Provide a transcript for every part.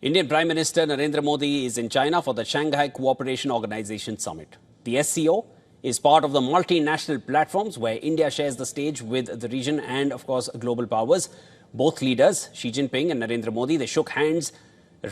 Indian Prime Minister Narendra Modi is in China for the Shanghai Cooperation Organization Summit. The SCO is part of the multinational platforms where India shares the stage with the region and, of course, global powers. Both leaders, Xi Jinping and Narendra Modi, they shook hands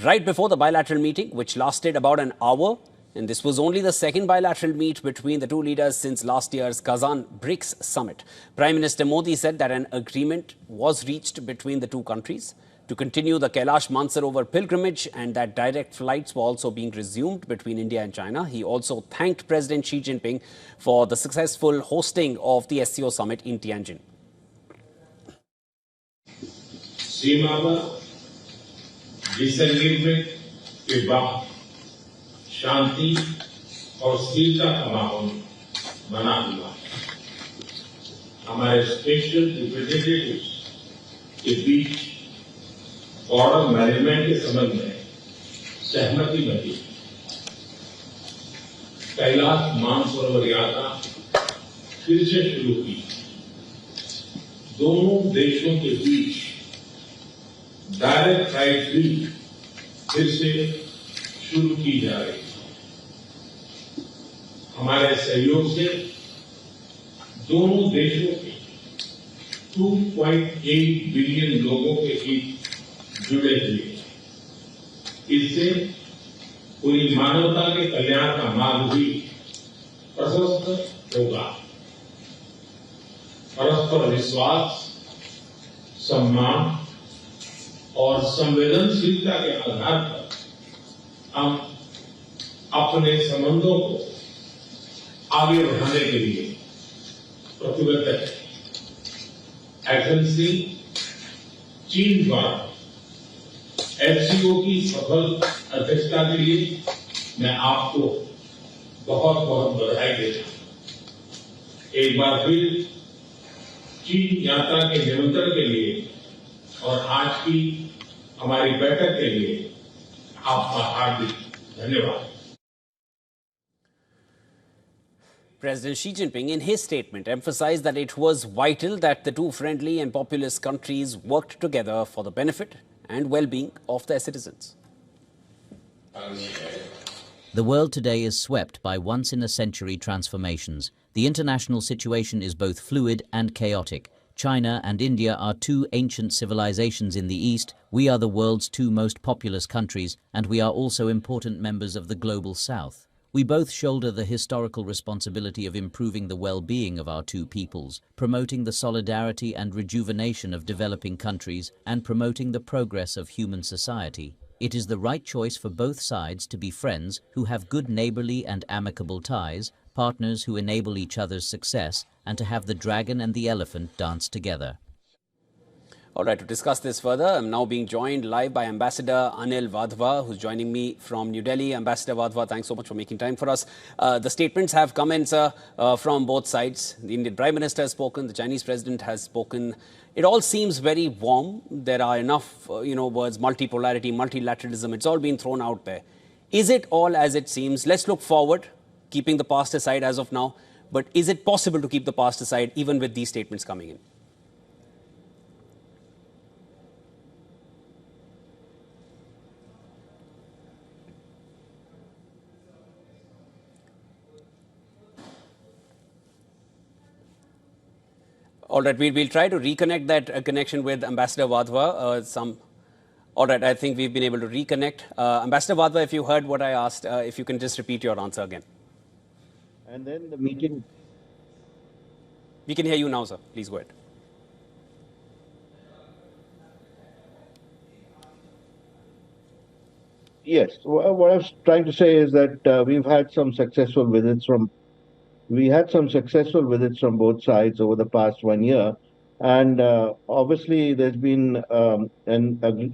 right before the bilateral meeting, which lasted about an hour. And this was only the second bilateral meet between the two leaders since last year's Kazan BRICS summit. Prime Minister Modi said that an agreement was reached between the two countries to continue the Kailash Mansarovar pilgrimage and that direct flights were also being resumed between India and China. He also thanked President Xi Jinping for the successful hosting of the SCO Summit in Tianjin. सीमा पर disagreement के बाद शांति और स्थिरता का माहौल बना हुआ है। हमारे स्पेशल रिप्रेजेंटेटिव्स के बीच बॉर्डर मैनेजमेंट के संबंध में सहमति बनी। कैलाश मानसरोवर यात्रा फिर से शुरू की। दोनों देशों के बीच डायरेक्ट फ्लाइट भी फिर से शुरू की जा रही है। हमारे सहयोग से दोनों देशों के 2.8 बिलियन लोगों के हित जुड़े हुए हैं। इससे पूरी मानवता के कल्याण का मार्ग भी प्रशस्त होगा। परस्पर विश्वास, सम्मान और संवेदनशीलता के आधार पर हम अपने संबंधों को आगे बढ़ाने के लिए प्रतिबद्ध हैं। एक्सेलेंसी, चीन द्वारा SCO की सफल अध्यक्षता के लिए मैं आपको बहुत बहुत बधाई देता हूं। एक बार फिर चीन यात्रा के निमंत्रण के लिए और आज की हमारी बैठक के लिए आपका हार्दिक धन्यवाद। President Xi Jinping, in his statement, emphasized that it was vital that the two friendly and populous countries worked together for the benefit and well-being of their citizens. The world today is swept by once-in-a-century transformations. The international situation is both fluid and chaotic. China and India are two ancient civilizations in the East. We are the world's two most populous countries, and we are also important members of the global South. We both shoulder the historical responsibility of improving the well-being of our two peoples, promoting the solidarity and rejuvenation of developing countries, and promoting the progress of human society. It is the right choice for both sides to be friends who have good neighborly and amicable ties, partners who enable each other's success, and to have the dragon and the elephant dance together. All right, to discuss this further, I'm now being joined live by Ambassador Anil Wadhwa, who's joining me from New Delhi. Ambassador Wadhwa, thanks so much for making time for us. The statements have come in, sir, from both sides. The Indian Prime Minister has spoken, the Chinese President has spoken. It all seems very warm. There are enough, words, multipolarity, multilateralism. It's all been thrown out there. Is it all as it seems? Let's look forward, keeping the past aside as of now. But is it possible to keep the past aside even with these statements coming in? All right, we'll try to reconnect that connection with Ambassador Wadhwa. All right, I think we've been able to reconnect. Ambassador Wadhwa, if you heard what I asked, if you can just repeat your answer again. And then the meeting. We can hear you now, sir. Please go ahead. Yes, what I was trying to say is that we had some successful visits from both sides over the past 1 year. And obviously, there's been an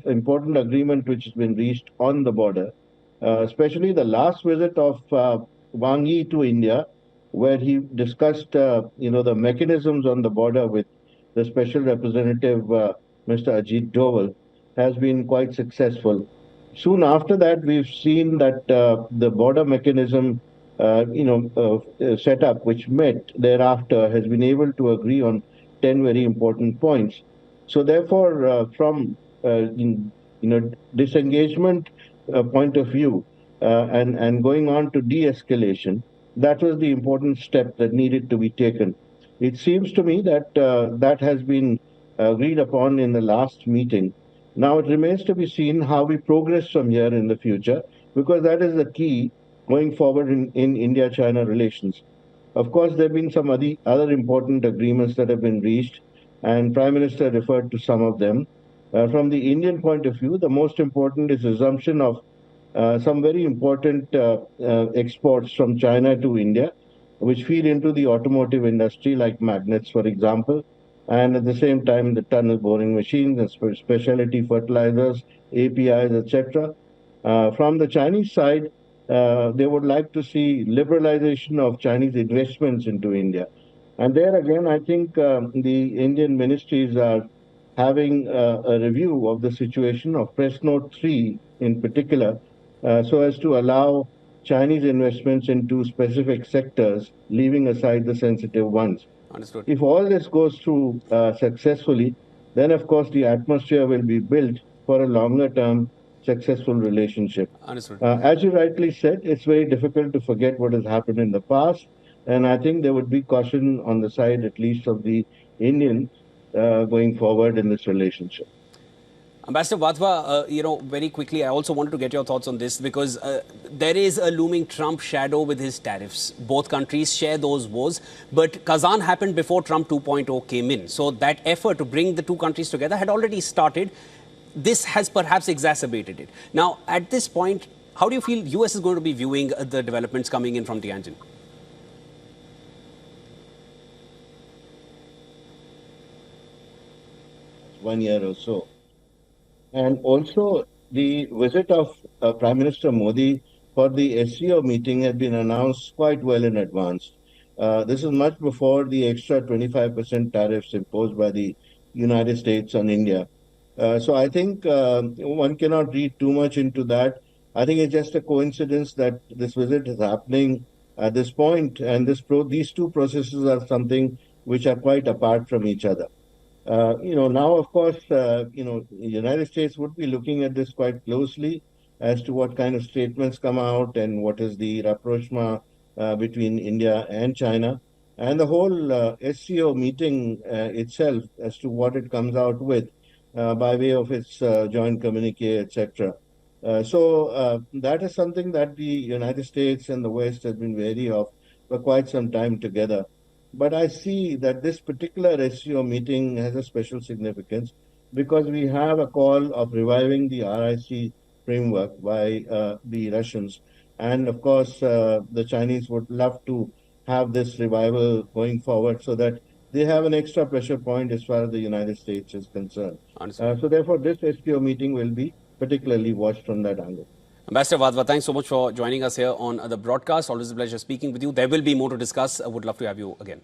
important agreement which has been reached on the border, especially the last visit of Wang Yi to India, where he discussed, the mechanisms on the border with the special representative, Mr. Ajit Doval, has been quite successful. Soon after that, we've seen that the border mechanism, setup, which met thereafter, has been able to agree on 10 very important points. So therefore, from disengagement point of view and going on to de-escalation, that was the important step that needed to be taken. It seems to me that that has been agreed upon in the last meeting. Now it remains to be seen how we progress from here in the future, because that is the key going forward in India-China relations. Of course, there have been some other important agreements that have been reached, and Prime Minister referred to some of them. From the Indian point of view, the most important is resumption of some very important exports from China to India, which feed into the automotive industry, like magnets, for example, and at the same time, the tunnel boring machines and specialty fertilizers, APIs, etc. From the Chinese side, they would like to see liberalization of Chinese investments into India. And there again, I think the Indian ministries are having a review of the situation of Press Note 3 in particular, so as to allow Chinese investments into specific sectors, leaving aside the sensitive ones. Understood. If all this goes through successfully, then of course the atmosphere will be built for a longer term successful relationship. Understood. As you rightly said, it's very difficult to forget what has happened in the past, and I think there would be caution on the side, at least of the Indians, going forward in this relationship. Ambassador Wadhwa, very quickly, I also wanted to get your thoughts on this because there is a looming Trump shadow with his tariffs. Both countries share those woes, but Kazan happened before Trump 2.0 came in. So that effort to bring the two countries together had already started. This has perhaps exacerbated it. Now, at this point, how do you feel US is going to be viewing the developments coming in from Tianjin? 1 year or so. And also, the visit of Prime Minister Modi for the SCO meeting had been announced quite well in advance. This is much before the extra 25% tariffs imposed by the United States on India. So I think one cannot read too much into that. I think it's just a coincidence that this visit is happening at this point, and these two processes are something which are quite apart from each other. Now, of course, the United States would be looking at this quite closely as to what kind of statements come out and what is the rapprochement between India and China, and the whole SCO meeting itself as to what it comes out with by way of its joint communique, etc. So that is something that the United States and the West has been wary of for quite some time together. But I see that this particular SCO meeting has a special significance because we have a call of reviving the RIC framework by the Russians. And of course, the Chinese would love to have this revival going forward so that they have an extra pressure point as far as the United States is concerned. So therefore, this SCO meeting will be particularly watched from that angle. Ambassador Wadhwa, thanks so much for joining us here on the broadcast. Always a pleasure speaking with you. There will be more to discuss. I would love to have you again.